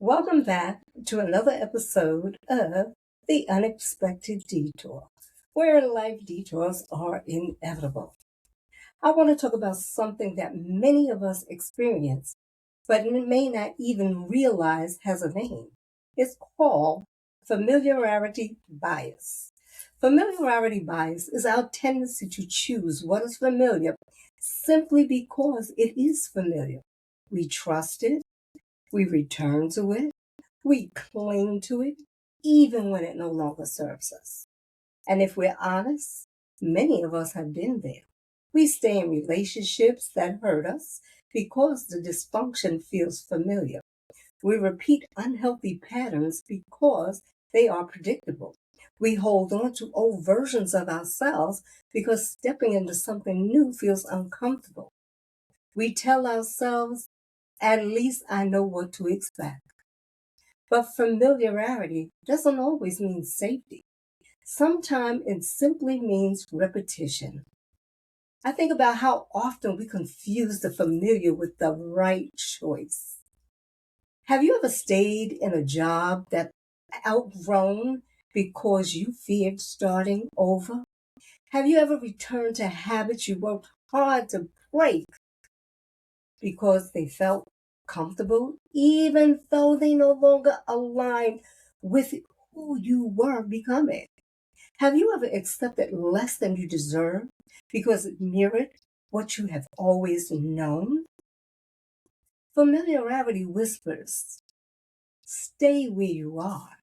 Welcome back to another episode of The Unexpected Detour, where life detours are inevitable. I want to talk about something that many of us experience, but may not even realize has a name. It's called familiarity bias. Familiarity bias is our tendency to choose what is familiar simply because it is familiar. We trust it, we return to it, we cling to it, even when it no longer serves us. And if we're honest, many of us have been there. We stay in relationships that hurt us because the dysfunction feels familiar. We repeat unhealthy patterns because they are predictable. We hold on to old versions of ourselves because stepping into something new feels uncomfortable. We tell ourselves, at least I know what to expect. But familiarity doesn't always mean safety. Sometimes it simply means repetition. I think about how often we confuse the familiar with the right choice. Have you ever stayed in a job that outgrown because you feared starting over? Have you ever returned to habits you worked hard to break because they felt comfortable, even though they no longer aligned with who you were becoming? Have you ever accepted less than you deserve because it mirrored what you have always known? Familiarity whispers, stay where you are.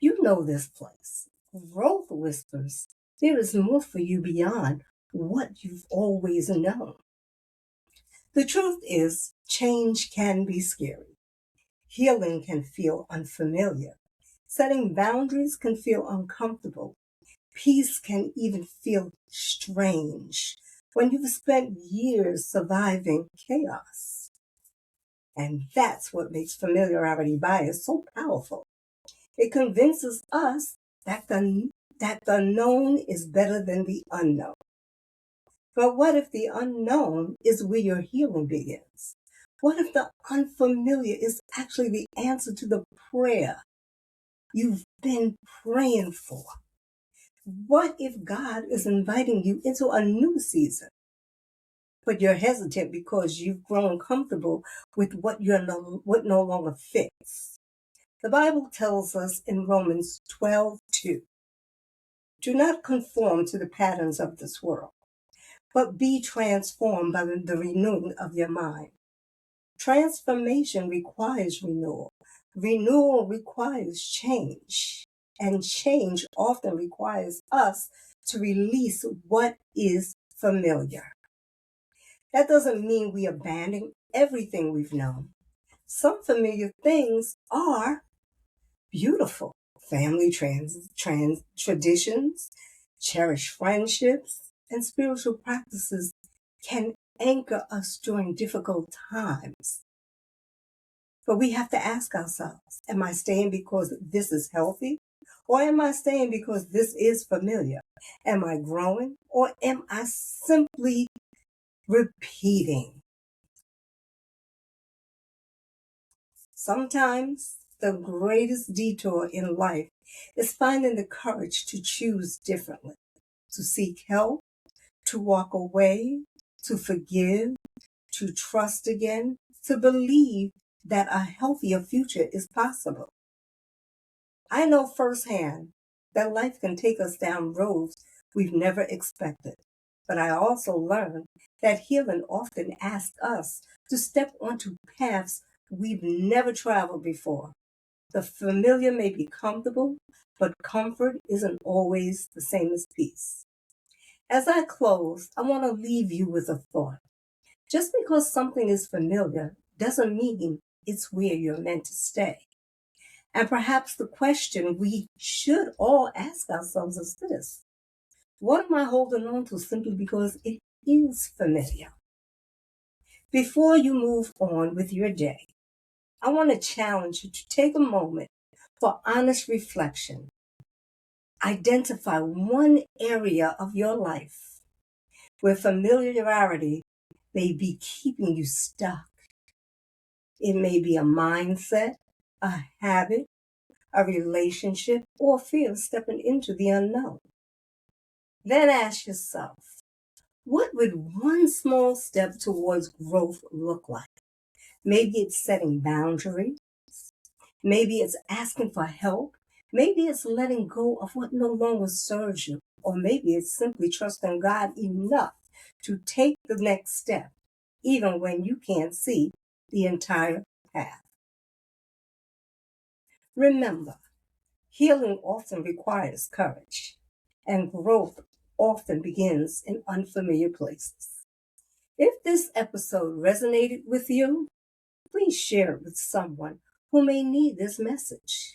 You know this place. Growth whispers, there is more for you beyond what you've always known. The truth is, change can be scary. Healing can feel unfamiliar. Setting boundaries can feel uncomfortable. Peace can even feel strange when you've spent years surviving chaos. And that's what makes familiarity bias so powerful. It convinces us that the known is better than the unknown. But what if the unknown is where your healing begins? What if the unfamiliar is actually the answer to the prayer you've been praying for? What if God is inviting you into a new season, but you're hesitant because you've grown comfortable with what no longer fits? The Bible tells us in Romans 12:2, do not conform to the patterns of this world, but be transformed by the renewing of your mind. Transformation requires renewal. Renewal requires change. And change often requires us to release what is familiar. That doesn't mean we abandon everything we've known. Some familiar things are beautiful. Family traditions, cherished friendships, and spiritual practices can anchor us during difficult times. But we have to ask ourselves, am I staying because this is healthy? Or am I staying because this is familiar? Am I growing? Or am I simply repeating? Sometimes the greatest detour in life is finding the courage to choose differently, to seek help, to walk away, to forgive, to trust again, to believe that a healthier future is possible. I know firsthand that life can take us down roads we've never expected. But I also learned that healing often asks us to step onto paths we've never traveled before. The familiar may be comfortable, but comfort isn't always the same as peace. As I close, I want to leave you with a thought. Just because something is familiar doesn't mean it's where you're meant to stay. And perhaps the question we should all ask ourselves is this: what am I holding on to simply because it is familiar? Before you move on with your day, I want to challenge you to take a moment for honest reflection. Identify one area of your life where familiarity may be keeping you stuck. It may be a mindset, a habit, a relationship, or fear of stepping into the unknown. Then ask yourself, what would one small step towards growth look like? Maybe it's setting boundaries. Maybe it's asking for help. Maybe it's letting go of what no longer serves you. Or maybe it's simply trusting God enough to take the next step, even when you can't see the entire path. Remember, healing often requires courage, and growth often begins in unfamiliar places. If this episode resonated with you, please share it with someone who may need this message.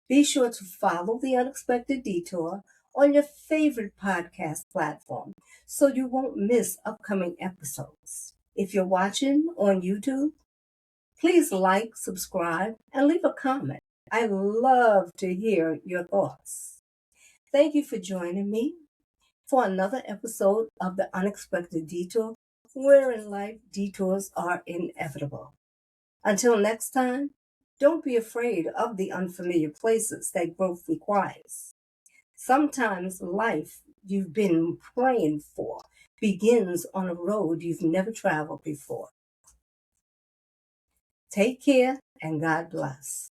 Be sure to follow The Unexpected Detour on your favorite podcast platform so you won't miss upcoming episodes. If you're watching on YouTube, please like, subscribe, and leave a comment. I love to hear your thoughts. Thank you for joining me for another episode of The Unexpected Detour, where in life detours are inevitable. Until next time, don't be afraid of the unfamiliar places that growth requires. Sometimes life you've been praying for begins on a road you've never traveled before. Take care and God bless.